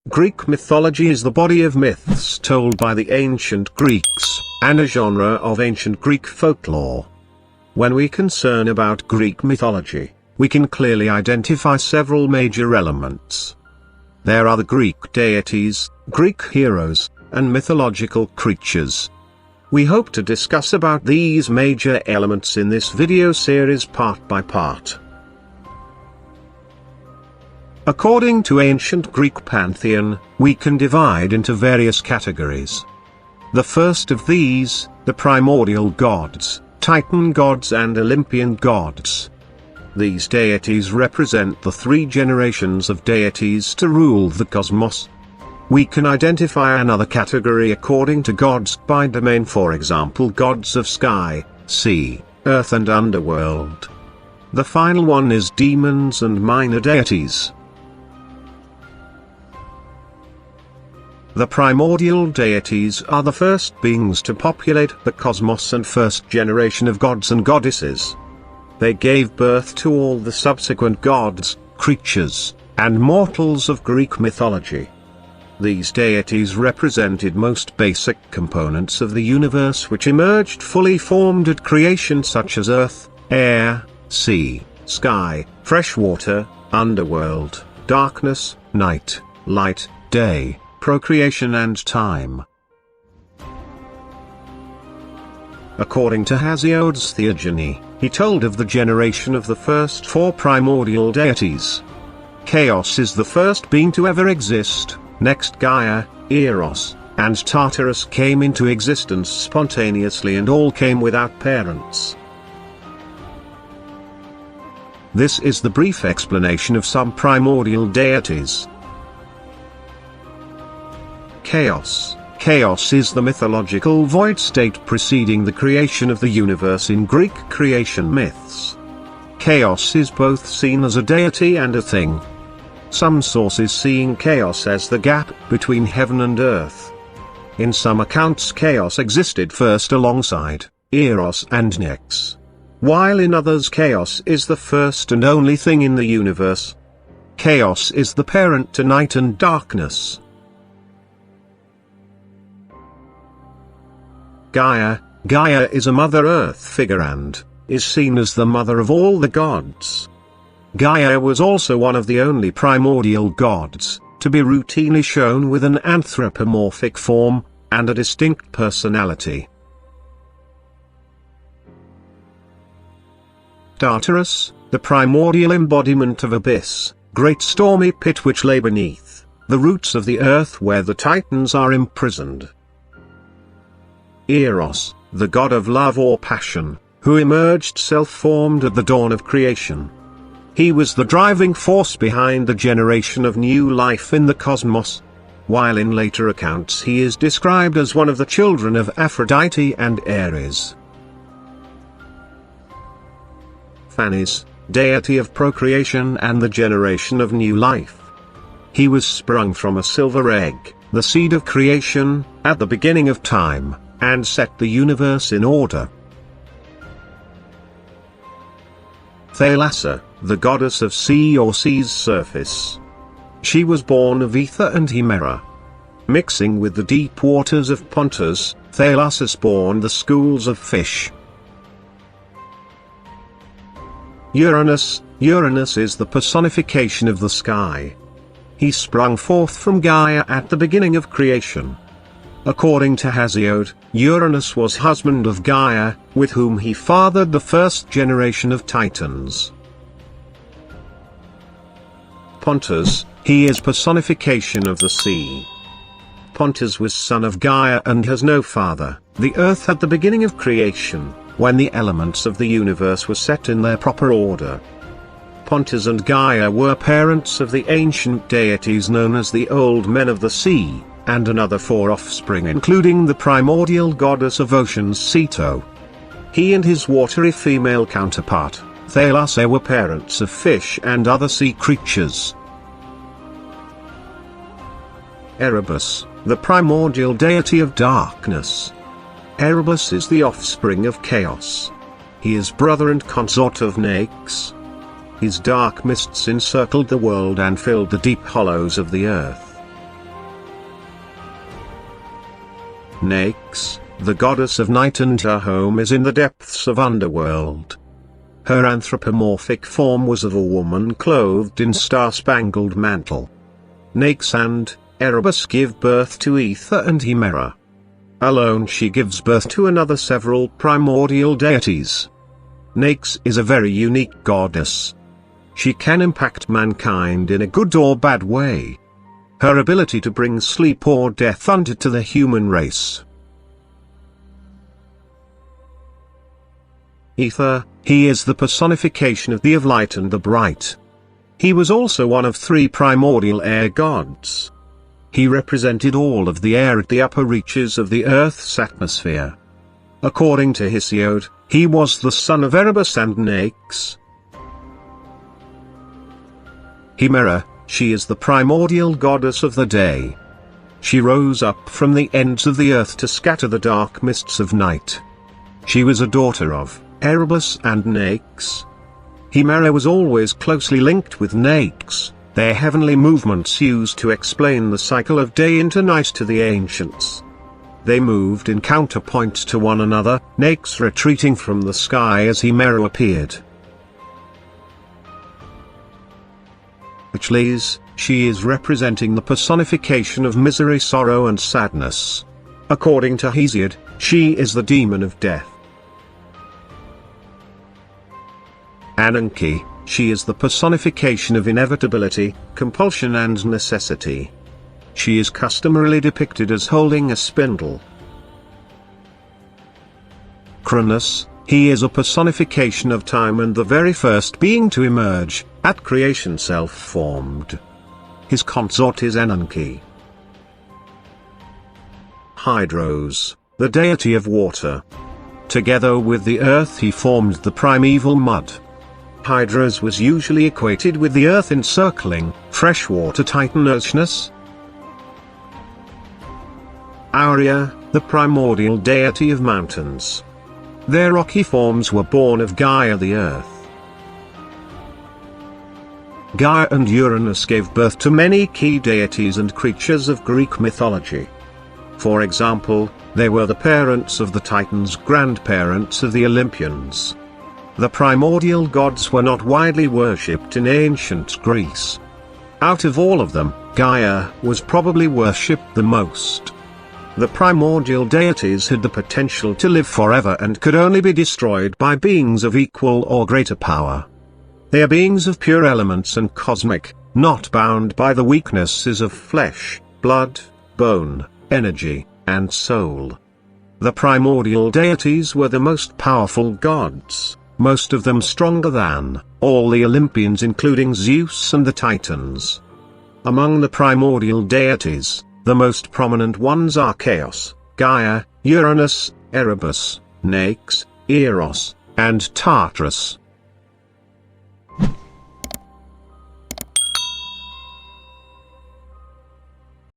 Greek mythology is the body of myths told by the ancient Greeks, and a genre of ancient Greek folklore. When we concern about Greek mythology, we can clearly identify several major elements. There are the Greek deities, Greek heroes, and mythological creatures. We hope to discuss about these major elements in this video series part by part. According to ancient Greek pantheon, we can divide into various categories. The first of these, the primordial gods, Titan gods and Olympian gods. These deities represent the three generations of deities to rule the cosmos. We can identify another category according to gods by domain, for example gods of sky, sea, earth and underworld. The final one is demons and minor deities. The primordial deities are the first beings to populate the cosmos and first generation of gods and goddesses. They gave birth to all the subsequent gods, creatures, and mortals of Greek mythology. These deities represented most basic components of the universe which emerged fully formed at creation, such as earth, air, sea, sky, fresh water, underworld, darkness, night, light, day, procreation and time. According to Hesiod's Theogony, he told of the generation of the first four primordial deities. Chaos is the first being to ever exist, next Gaia, Eros, and Tartarus came into existence spontaneously and all came without parents. This is the brief explanation of some primordial deities. Chaos. Chaos is the mythological void state preceding the creation of the universe in Greek creation myths. Chaos is both seen as a deity and a thing. Some sources seeing chaos as the gap between heaven and earth. In some accounts chaos existed first alongside Eros and Nyx, while in others chaos is the first and only thing in the universe. Chaos is the parent to night and darkness. Gaia. Gaia is a Mother Earth figure and is seen as the mother of all the gods. Gaia was also one of the only primordial gods to be routinely shown with an anthropomorphic form and a distinct personality. Tartarus, the primordial embodiment of abyss, great stormy pit which lay beneath the roots of the earth where the Titans are imprisoned. Eros, the god of love or passion, who emerged self-formed at the dawn of creation. He was the driving force behind the generation of new life in the cosmos, while in later accounts he is described as one of the children of Aphrodite and Ares. Phanes, deity of procreation and the generation of new life. He was sprung from a silver egg, the seed of creation, at the beginning of time, and set the universe in order. Thalassa, the goddess of sea or sea's surface. She was born of Aether and Hemera. Mixing with the deep waters of Pontus, Thalassa spawned the schools of fish. Uranus. Uranus is the personification of the sky. He sprung forth from Gaia at the beginning of creation. According to Hesiod, Uranus was husband of Gaia, with whom he fathered the first generation of Titans. Pontus. He is personification of the sea. Pontus was son of Gaia and has no father, the earth at the beginning of creation, when the elements of the universe were set in their proper order. Pontus and Gaia were parents of the ancient deities known as the Old Men of the Sea, and another four offspring including the primordial goddess of oceans Ceto. He and his watery female counterpart, Thalassa, were parents of fish and other sea creatures. Erebus, the primordial deity of darkness. Erebus is the offspring of chaos. He is brother and consort of Nyx. His dark mists encircled the world and filled the deep hollows of the earth. Nyx, the goddess of night, and her home is in the depths of underworld. Her anthropomorphic form was of a woman clothed in star-spangled mantle. Nyx and Erebus give birth to Aether and Hemera. Alone she gives birth to another several primordial deities. Nyx is a very unique goddess. She can impact mankind in a good or bad way. Her ability to bring sleep or death unto the human race. Aether, he is the personification of the light and the bright. He was also one of 3 primordial air gods. He represented all of the air at the upper reaches of the Earth's atmosphere. According to Hesiod, he was the son of Erebus and Nyx. Hemera, she is the primordial goddess of the day. She rose up from the ends of the earth to scatter the dark mists of night. She was a daughter of Erebus and Nyx. Hemera was always closely linked with Nyx, their heavenly movements used to explain the cycle of day into night to the ancients. They moved in counterpoint to one another, Nyx retreating from the sky as Hemera appeared. Achilles, she is representing the personification of misery, sorrow and sadness. According to Hesiod, she is the demon of death. Ananke, she is the personification of inevitability, compulsion and necessity. She is customarily depicted as holding a spindle. Cronus, he is a personification of time and the very first being to emerge, at creation self-formed. His consort is Ananke. Hydros, the deity of water. Together with the earth he formed the primeval mud. Hydros was usually equated with the earth encircling, freshwater titan Uranus. Aurea, the primordial deity of mountains. Their rocky forms were born of Gaia the earth. Gaia and Uranus gave birth to many key deities and creatures of Greek mythology. For example, they were the parents of the Titans, grandparents of the Olympians. The primordial gods were not widely worshipped in ancient Greece. Out of all of them, Gaia was probably worshipped the most. The primordial deities had the potential to live forever and could only be destroyed by beings of equal or greater power. They are beings of pure elements and cosmic, not bound by the weaknesses of flesh, blood, bone, energy, and soul. The primordial deities were the most powerful gods, most of them stronger than all the Olympians including Zeus and the Titans. Among the primordial deities, the most prominent ones are Chaos, Gaia, Uranus, Erebus, Nyx, Eros, and Tartarus.